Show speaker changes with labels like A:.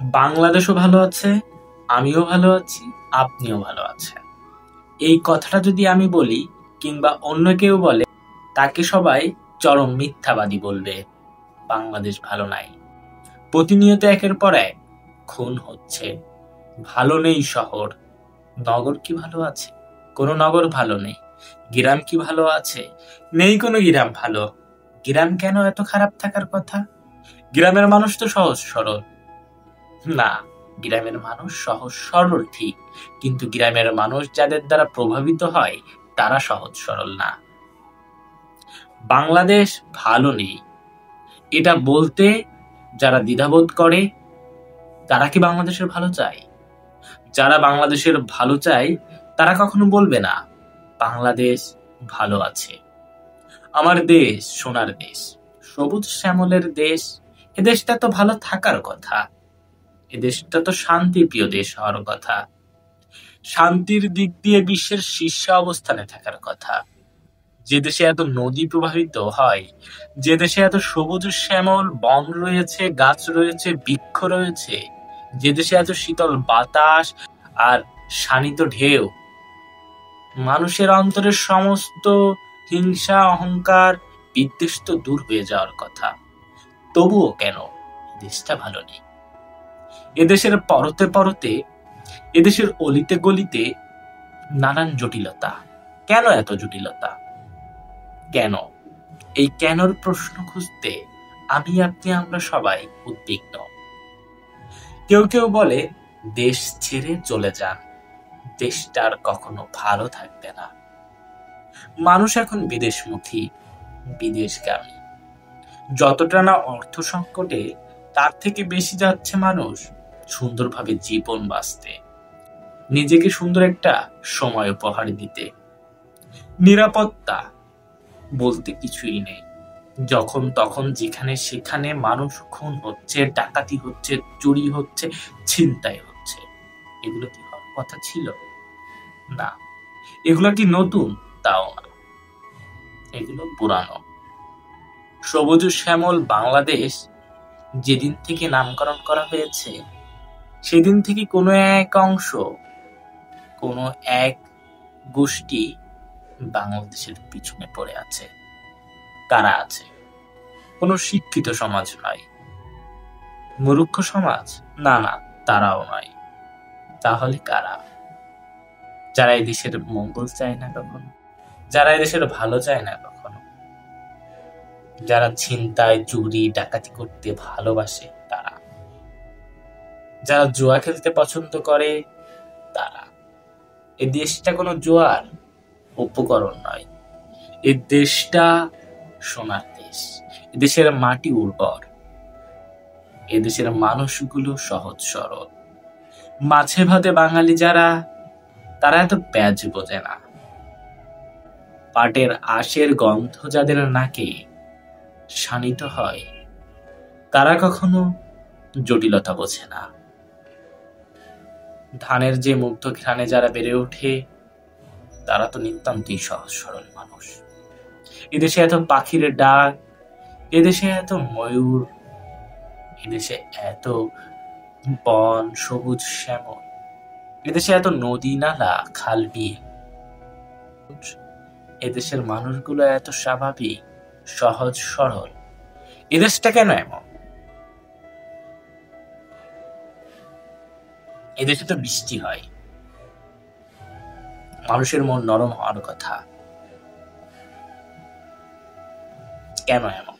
A: বাংলাদেশও ভালো আছে, আমিও ভালো আছি, আপনিও ভালো আছেন। এই কথাটা যদি আমি বলি কিংবা অন্য কেউ বলে, তাকে সবাই চরম মিথ্যাবাদী বলবে। বাংলাদেশ ভালো নাই। প্রতিনিয়ত একের পর এক খুন হচ্ছে। ভালো নেই শহর। নগর কি ভালো আছে? কোনো নগর ভালো নেই। গ্রাম কি ভালো আছে? নেই কোনো গ্রাম ভালো। গ্রাম কেন এত খারাপ থাকার কথা? গ্রামের মানুষ তো সহজ সরল। না, গ্রামের মানুষ সহজ সরল ঠিক, কিন্তু গ্রামের মানুষ যাদের দ্বারা প্রভাবিত হয় তারা সহজ সরল না। বাংলাদেশ ভালো নেই এটা বলতে যারা দ্বিধাবোধ করে, তারা কি বাংলাদেশের ভালো চায়? যারা বাংলাদেশের ভালো চায় তারা কখনো বলবে না বাংলাদেশ ভালো আছে। আমার দেশ সোনার দেশ, সবুজ শ্যামলের দেশ। এ দেশটা তো ভালো থাকার কথা। এ দেশটা তো শান্তিপ্রিয় দেশ হওয়ার কথা। শান্তির দিক দিয়ে বিশ্বের শীর্ষে অবস্থানে থাকার কথা। যে দেশে এত নদী প্রবাহিত হয়, যে দেশে এত সবুজ শ্যামল বন রয়েছে, গাছ রয়েছে, বৃক্ষ রয়েছে, যে দেশে এত শীতল বাতাস আর শানিত ঢেউ, মানুষের অন্তরের সমস্ত হিংসা অহংকার বিদ্বেষ তো দূর হয়ে যাওয়ার কথা। তবুও কেন দেশটা ভালো নেই? এদেশের পরতে পরতে, এদেশের অলিতে গলিতে নানান জটিলতা। কেন এত জটিলতা? কেন? এই কেনর প্রশ্ন খুঁজতে আমি আপনি আমরা সবাই উদ্বিগ্ন। কেউ কেউ বলে দেশ ছেড়ে চলে যান, দেশটা আর কখনো ভালো থাকবে না। মানুষ এখন বিদেশমুখী, বিদেশগামী। যতটা না অর্থ সংকটে, তার থেকে বেশি যাচ্ছে মানুষ সুন্দরভাবে জীবন বাঁচতে, নিজেকে সুন্দর একটা সময় উপহার দিতে। নিরাপত্তা বলতে কিছুই নেই। যখন তখন যেখানে সেখানে মানুষ খুন হচ্ছে, ডাকাতি হচ্ছে, চুরি হচ্ছে, ছিনতাই হচ্ছে। এগুলো কি হওয়ার কথা ছিল? না। এগুলো কি নতুন? তাও না, এগুলো পুরানো। সবুজ শ্যামল বাংলাদেশ যেদিন থেকে নামকরণ করা হয়েছে, সেদিন থেকে কোনো এক অংশ, কোনো এক গোষ্ঠী বাংলাদেশের পিছনে পড়ে আছে। কারা আছে? কোনো শিক্ষিত সমাজ নয়, মূর্খ সমাজ, না না, তারাও নয়। তাহলে কারা? যারা এই দেশের মঙ্গল চায় না কখনো, যারা এই দেশের ভালো চায় না কখনো, যারা ছিনতাই চুরি ডাকাতি করতে ভালোবাসে তারা, যারা জুয়া খেলতে পছন্দ করে তারা। এই দেশটা কোনো জুয়ার উপকরণ নয়। এই দেশটা সোনার দেশ। এদেশের মাটি উর্বর, এদেশের মানুষগুলো সহজ সরল। মাছে ভাতে বাঙালি যারা, তারা এত প্যাঁচ বোঝে না। পাটের আঁশের গন্ধ যাদের নাকে শানিত হয়, তারা কখনো জটিলতা বোঝে না। ধানের যে মুগ্ধ ঘ্রাণে যারা বেড়ে ওঠে, তারা তো নিতান্তই সহজ সরল মানুষ। এদেশে এত পাখির ডাক, এদেশে এত ময়ূর, এদেশে এত বন সবুজ শ্যামল, এদেশে এত নদী নালা খাল বিল। এদেশের মানুষগুলো এত স্বাভাবিক, সহজ সরল। এদেশটা কেন এমন? এদেশে তো বৃষ্টি হয়, মানুষের মন নরম হওয়ার কথা। কেন এমন?